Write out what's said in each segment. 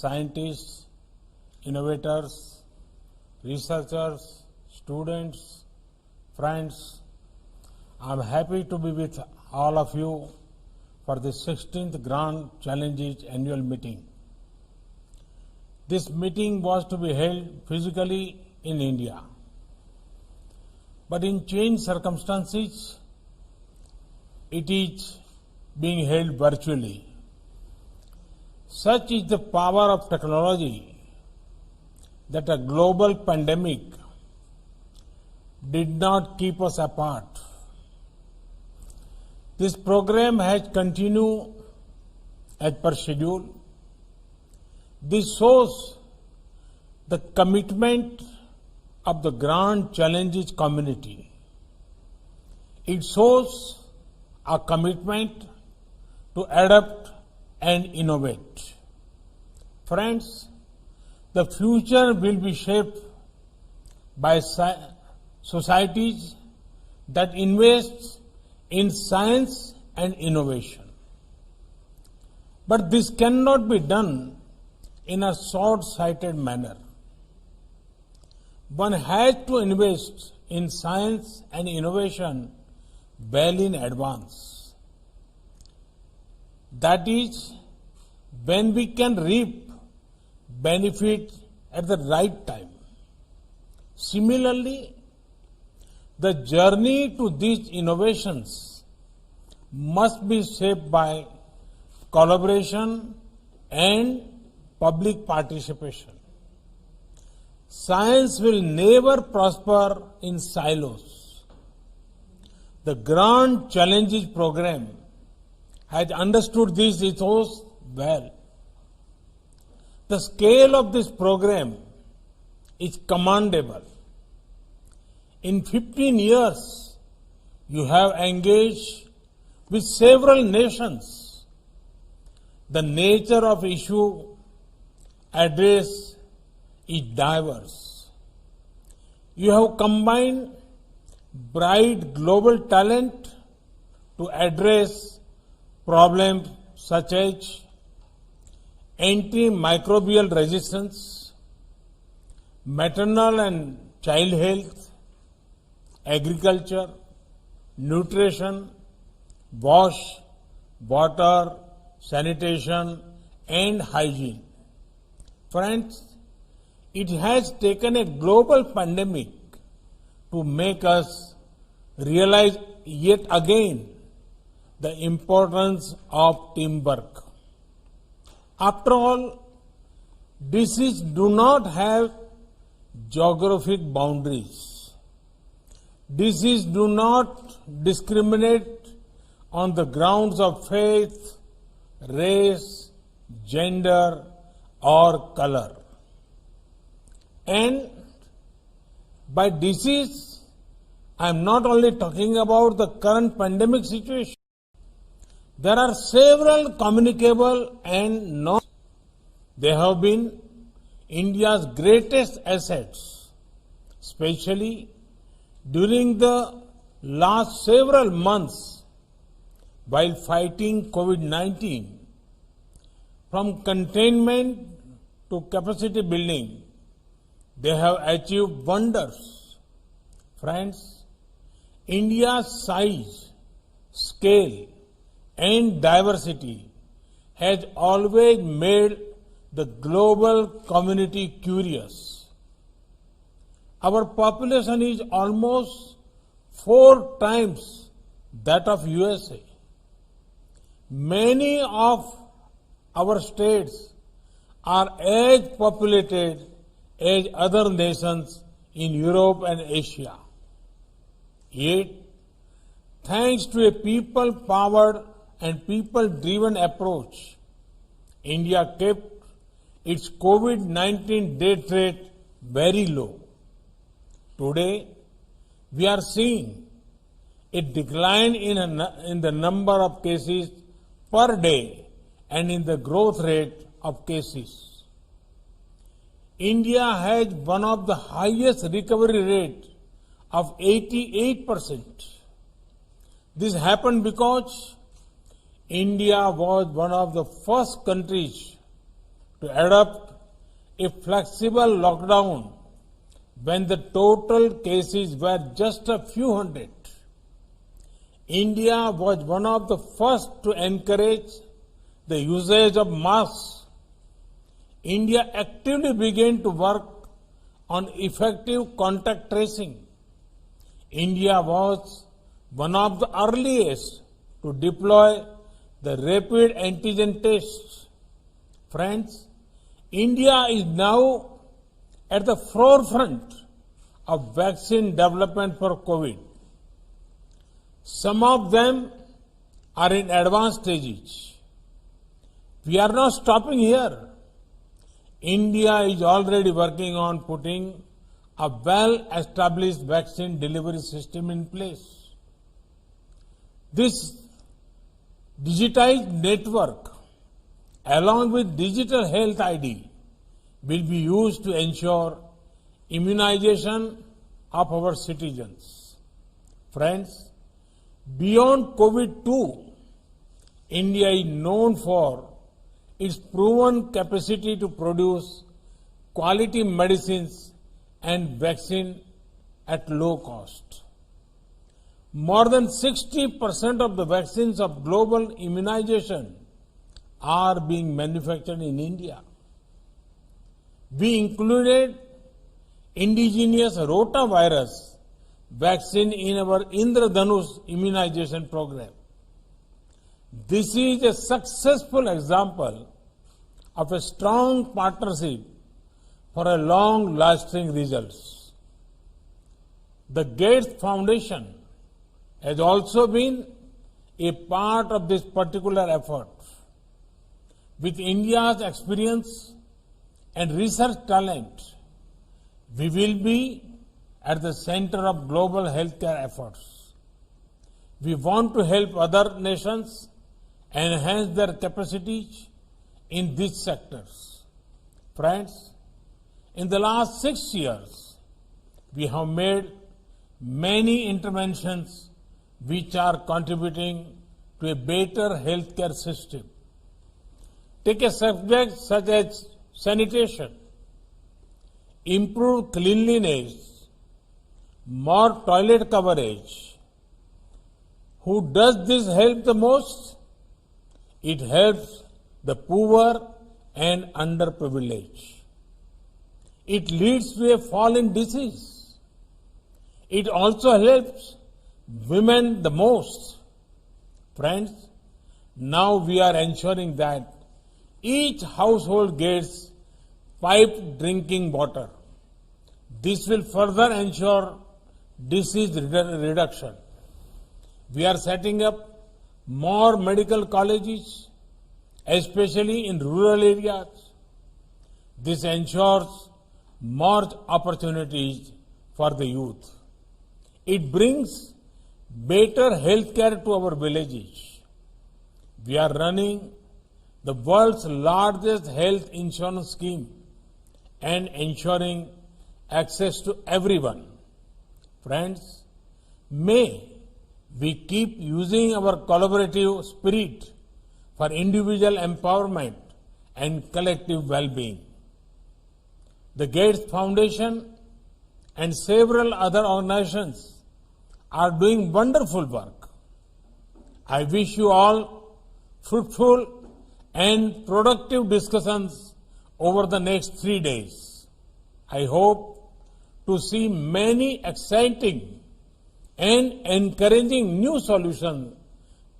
scientists, innovators, researchers, students, friends, I am happy to be with all of you for the 16th Grand Challenges annual meeting. This meeting was to be held physically in India, but in changed circumstances, it is being held virtually. Such is the power of technology that a global pandemic did not keep us apart. This program has continued as per schedule. This shows the commitment of the Grand Challenges community. It shows a commitment to adapt and innovate. Friends, the future will be shaped by societies that invest in science and innovation. But this cannot be done in a short-sighted manner. One has to invest in science and innovation well in advance. That is, when we can reap benefit at the right time. Similarly, the journey to these innovations must be shaped by collaboration and public participation. Science will never prosper in silos. The Grand Challenges program has understood this ethos well. The scale of this program is commendable. In 15 years, you have engaged with several nations. The nature of issue addressed is diverse. You have combined bright global talent to address problems such as antimicrobial resistance, maternal and child health, agriculture, nutrition, wash, water, sanitation, and hygiene. Friends, it has taken a global pandemic to make us realize yet again the importance of teamwork. After all, diseases do not have geographic boundaries. Diseases do not discriminate on the grounds of faith, race, gender, or color. And by disease, I am not only talking about the current pandemic situation. There are several communicable and non. They have been India's greatest assets, especially during the last several months while fighting COVID-19. From containment to capacity building, they have achieved wonders. Friends, India's size, scale, and diversity has always made the global community curious. Our population is almost 4 times that of USA. Many of our states are as populated as other nations in Europe and Asia. Yet, thanks to a people-powered and people-driven approach, India kept its COVID-19 death rate very low. Today, we are seeing a decline in the number of cases per day and in the growth rate of cases. India has one of the highest recovery rate of 88%. This happened because India was one of the first countries to adopt a flexible lockdown when the total cases were just a few hundred. India was one of the first to encourage the usage of masks. India actively began to work on effective contact tracing. India was one of the earliest to deploy the rapid antigen tests. Friends, India is now at the forefront of vaccine development for COVID. Some of them are in advanced stages. We are not stopping here. India is already working on putting a well-established vaccine delivery system in place. This digitized network, along with digital health ID, will be used to ensure immunization of our citizens. Friends, beyond COVID-2, India is known for its proven capacity to produce quality medicines and vaccine at low cost. More than 60% of the vaccines of global immunization are being manufactured in India. We included indigenous rotavirus vaccine in our Indradhanush immunization program. This is a successful example of a strong partnership for a long-lasting results. The Gates Foundation has also been a part of this particular effort. With India's experience and research talent, we will be at the center of global healthcare efforts. We want to help other nations enhance their capacities in these sectors. Friends, in the last 6 years, we have made many interventions which are contributing to a better healthcare system. Take a subject such as sanitation, improved cleanliness, more toilet coverage. Who does this help the most? It helps the poor and underprivileged. It leads to a fall in disease. It also helps women the most. Friends, now we are ensuring that each household gets piped drinking water. This will further ensure disease reduction. We are setting up more medical colleges, especially in rural areas. This ensures more opportunities for the youth. It brings better healthcare to our villages. We are running the world's largest health insurance scheme and ensuring access to everyone. Friends, may we keep using our collaborative spirit for individual empowerment and collective well-being. The Gates Foundation and several other organizations are doing wonderful work. I wish you all fruitful and productive discussions over the next 3 days. I hope to see many exciting and encouraging new solutions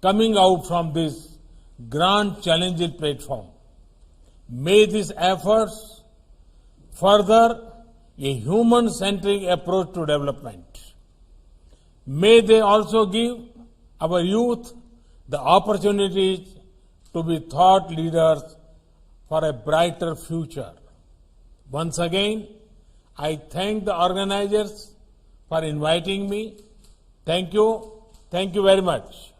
coming out from this grand challenging platform. May these efforts further a human-centric approach to development. May they also give our youth the opportunities to be thought leaders for a brighter future. Once again, I thank the organizers for inviting me. Thank you. Thank you very much.